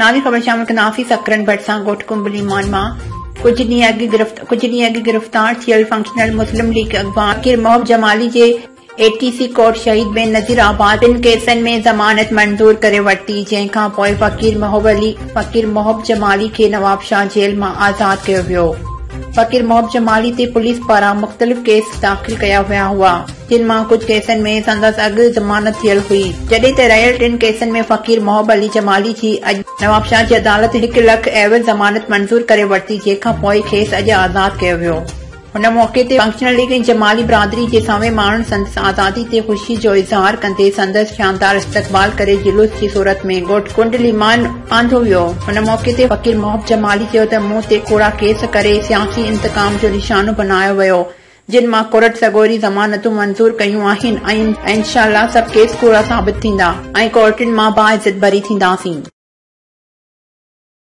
नावी ख़बर शामिल कनाफी सकरन भट सां ॻोठ कुंबलीमान मां कुछ ॾींहं अॻु गिरफ़्तार थियल फंक्शनल मुस्लिम लीग अॻवान फकीर मोहब जमाली जे एटीसी कोर्ट शहीद बेन नज़ीर आबाद 2 केसनि में ज़मानत मंज़ूर करे वरिती, जंहिंखां पोइ फकीर मोहब जमाली खे नवाबशाह जेल मां आज़ाद कयो वियो। फकीर मोहब जमाली ते पुलिस पारां मुख़्तलिफ़ केस दाख़िल कया हुआ हुआ, जिन मां कुछ केसनि में संदसि अॻु ज़मानत थियल हुई, जॾहिं त रहियल 3 केसनि में फकीर मोहब अली जमाली जी अॼु नवाबशाह जी अदालत 1 लख एवज़ ज़मानत मंज़ूर करे वरिती, जंहिंखां पोइ खेसि अॼु आज़ाद कयो वियो। हुन मौक़े ते फंक्शनल लीग ऐं जमाली बिरादरी जे सावे माण्हुनि संदसि आज़ादी ते ख़ुशी जो इज़हार कंदे संदसि शानदार इस्तक़बाल करे जुलूस जी सूरत में ॻोठ कुंडलीमान आंदो वियो। हुन मौक़े ते फकीर मोहब जमाली चयो त मुंहुं ते कूड़ा केस करे सियासी इंतकाम जो निशानो बनायो वियो, जिन मां कोर्ट सगोरी ज़मानतूं मंज़ूर कयूं आहिनि ऐं इंशाअल्लाह सभु केस कूड़ा साबित थींदा ऐं कोर्टुनि मां बाइज़्ज़त बरी थींदासीं।